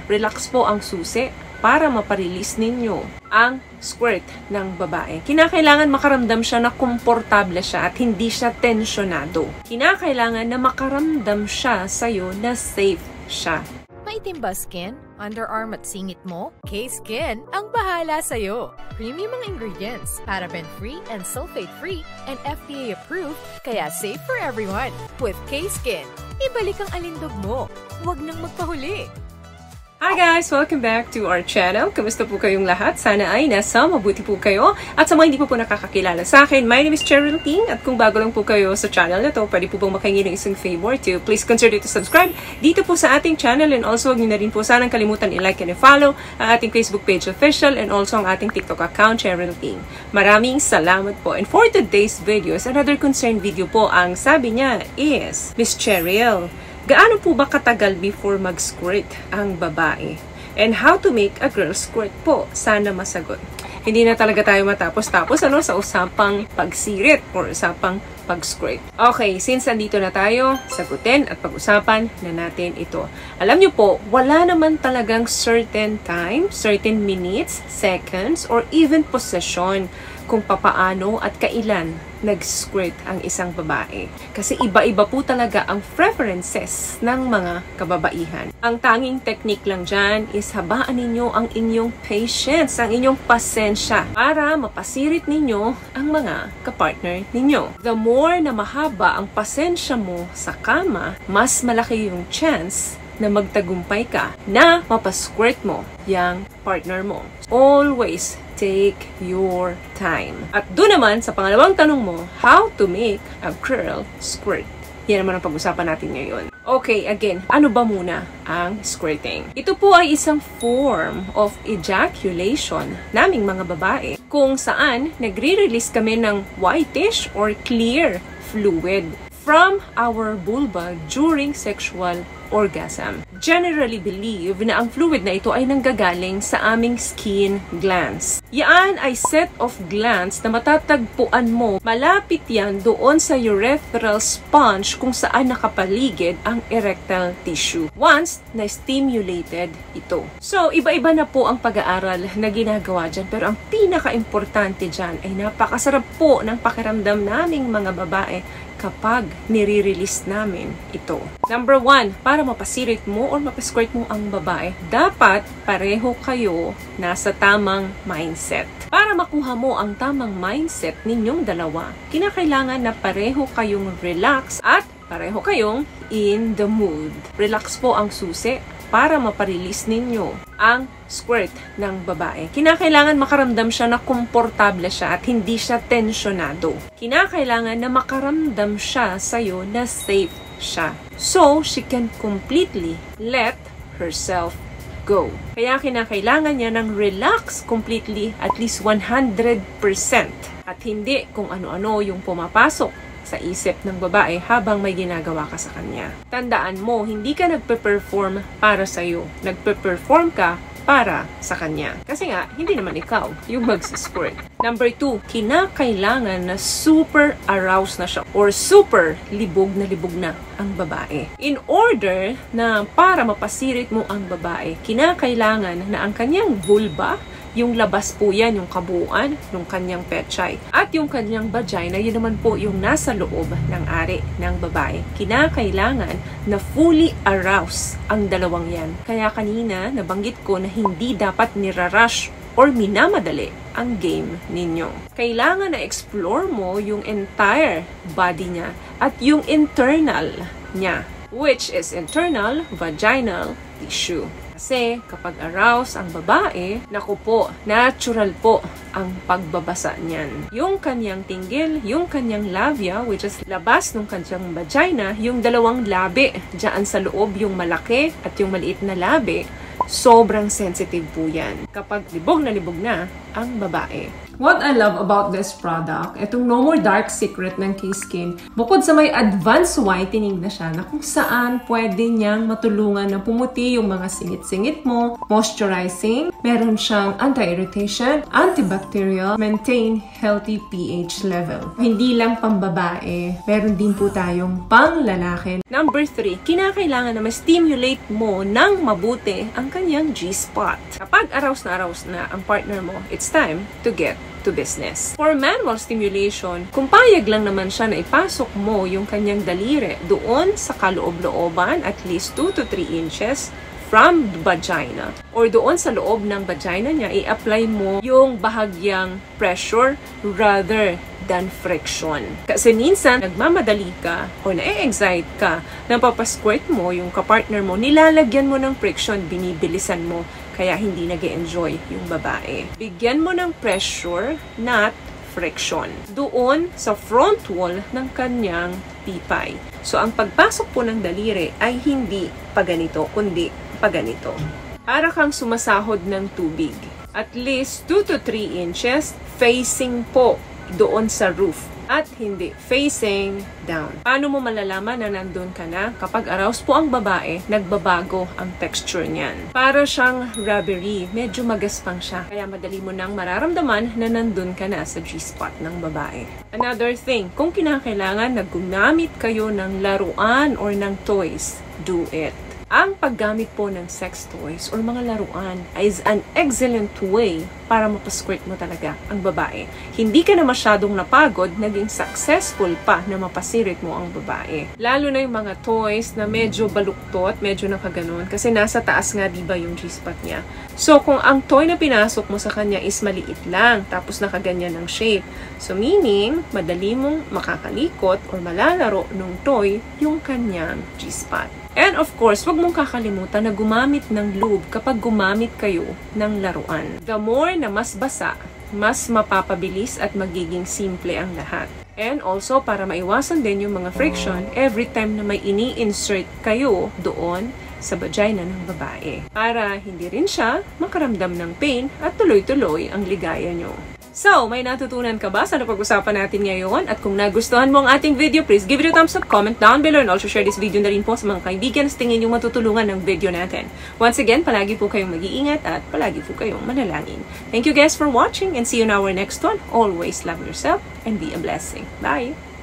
Relax po ang susi para maparelease ninyo ang squirt ng babae. Kinakailangan makaramdam siya na komportable siya at hindi siya tensyonado. Kinakailangan na makaramdam siya sa'yo na safe siya. Maitim ba skin, underarm at singit mo? K-Skin ang bahala sa'yo. Premium ang ingredients, paraben-free and sulfate-free, and FDA-approved, kaya safe for everyone. With K-Skin, ibalik ang alindog mo. Huwag nang magpahuli. Hi guys! Welcome back to our channel. Kamusta po kayong lahat? Sana ay nasa mabuti po kayo. At sa mga hindi po nakakakilala sa akin, my name is Cheryl Ting. At kung bago lang po kayo sa channel na to, pwede po bang makahingi ng isang favor to please consider to subscribe dito po sa ating channel. And also, huwag niyo na rin po sanang kalimutan i-like and i-follow ang ating Facebook page official and also ang ating TikTok account, Cheryl Ting. Maraming salamat po. And for today's videos, another concern video po, ang sabi niya is, Miss Cheryl, gaano po ba katagal before mag-squirt ang babae? And how to make a girl squirt po? Sana masagot. Hindi na talaga tayo matapos-tapos sa usapang pagsirit or usapang pag-squirt. Okay, since andito na tayo, sagutin at pag-usapan na natin ito. Alam nyo po, wala naman talagang certain time, certain minutes, seconds, or even possession kung papaano at kailan nag-squirt ang isang babae. Kasi iba-iba po talaga ang preferences ng mga kababaihan. Ang tanging technique lang dyan is habaan ninyo ang inyong patience, ang inyong pasensya para mapasirit ninyo ang mga kapartner ninyo. The more na mahaba ang pasensya mo sa kama, mas malaki yung chance na magtagumpay ka na mapasquirt mo yung partner mo. Always take your time. At doon naman sa pangalawang tanong mo, how to make a girl squirt. Yan naman ang pag-usapan natin ngayon. Okay, again, ano ba muna ang squirting? Ito po ay isang form of ejaculation naming mga babae kung saan nagre-release kami ng whitish or clear fluid from our vulva during sexual orgasm. Generally believe na ang fluid na ito ay nanggagaling sa aming skin glands. Yan ay set of glands na matatagpuan mo. Malapit yan doon sa urethral sponge kung saan nakapaligid ang erectile tissue once na stimulated ito. So, iba-iba na po ang pag-aaral na ginagawa dyan. Pero ang pinaka-importante dyan ay napakasarap po ng pakiramdam naming mga babae kapag nire-release namin ito. Number 1, para mapasirit mo or mapasquirt mo ang babae, dapat pareho kayo nasa tamang mindset. Para makuha mo ang tamang mindset ninyong dalawa, kinakailangan na pareho kayong relax at pareho kayong in the mood. Relax po ang susi para maparelease ninyo ang squirt ng babae. Kinakailangan makaramdam siya na komportable siya at hindi siya tensyonado. Kinakailangan na makaramdam siya sa'yo na safe siya. So, she can completely let herself go. Kaya kinakailangan niya ng relax completely at least 100%. At hindi kung ano-ano yung pumapasok sa isip ng babae habang may ginagawa ka sa kanya. Tandaan mo, hindi ka nagpe-perform para sa'yo. Nagpe-perform ka para sa kanya. Kasi nga, hindi naman ikaw yung mag-squirt. Number 2, kinakailangan na super aroused na siya or super libog na ang babae. In order na para mapasirit mo ang babae, kinakailangan na ang kanyang vulva, yung labas po yan, yung kabuuan ng kanyang pechay. At yung kanyang vagina, yun naman po yung nasa loob ng ari ng babae. Kinakailangan na fully aroused ang dalawang yan. Kaya kanina, nabanggit ko na hindi dapat nirarush or minamadali ang game ninyo. Kailangan na explore mo yung entire body niya at yung internal niya, which is internal vaginal tissue. Kasi kapag arouse ang babae, naku po, natural po ang pagbabasa niyan. Yung kanyang tinggil, yung kanyang labia, which is labas ng kanyang vagina, yung dalawang labi, dyan sa loob, yung malaki at yung maliit na labi, sobrang sensitive po yan kapag libog na ang babae. What I love about this product, itong No More Dark Secret ng K-Skin, bukod sa may advanced whitening na siya na kung saan pwede niyang matulungan na pumuti yung mga singit-singit mo, moisturizing, meron siyang anti-irritation, antibacterial, maintain healthy pH level. Hindi lang pambabae, meron din po tayong pang lalaki. Number 3, kinakailangan na ma-stimulate mo ng mabuti ang kanyang G-spot. Kapag arouse na ang partner mo, it's time to get to business. For manual stimulation, kung payag lang naman siya na ipasok mo yung kanyang daliri doon sa kaloob-looban, at least 2 to 3 inches from the vagina, or doon sa loob ng vagina niya, i-apply mo yung bahagyang pressure rather than friction. Kasi minsan, nagmamadali ka o na-excite ka, napapasquirt mo yung kapartner mo, nilalagyan mo ng friction, binibilisan mo, kaya hindi nag-e-enjoy yung babae. Bigyan mo ng pressure, not friction. Doon sa front wall ng kanyang pipay. So, ang pagpasok po ng daliri ay hindi paganito, kundi paganito. Para kang sumasahod ng tubig. At least 2 to 3 inches facing po doon sa roof. At hindi facing down. Paano mo malalaman na nandun ka na? Kapag aroused po ang babae, nagbabago ang texture niyan. Para siyang rubbery, medyo magaspang siya. Kaya madali mo nang mararamdaman na nandun ka na sa G-spot ng babae. Another thing, kung kinakailangan na gumamit kayo ng laruan or ng toys, do it. Ang paggamit po ng sex toys or mga laruan is an excellent way para mapasquirt mo talaga ang babae. Hindi ka na masyadong napagod, naging successful pa na mapasirit mo ang babae. Lalo na yung mga toys na medyo baluktot, medyo nakaganon, kasi nasa taas nga diba yung G-spot niya. So, kung ang toy na pinasok mo sa kanya is maliit lang, tapos nakaganyan ng shape, so meaning, madali mong makakalikot or malalaro ng toy yung kanyang G-spot. And of course, wag mong kakalimutan na gumamit ng lube kapag gumamit kayo ng laruan. The more na mas basa, mas mapapabilis at magiging simple ang lahat. And also, para maiwasan din yung mga friction, every time na may ini-insert kayo doon sa vagina ng babae. Para hindi rin siya makaramdam ng pain at tuloy-tuloy ang ligaya nyo. So, may natutunan ka ba sa napag-usapan natin ngayon? At kung nagustuhan mo ang ating video, please give it a thumbs up, comment down below, and also share this video na rin po sa mga kaibigan sa tingin yung matutulungan ng video natin. Once again, palagi po kayong mag-iingat at palagi po kayong manalangin. Thank you guys for watching and see you in our next one. Always love yourself and be a blessing. Bye!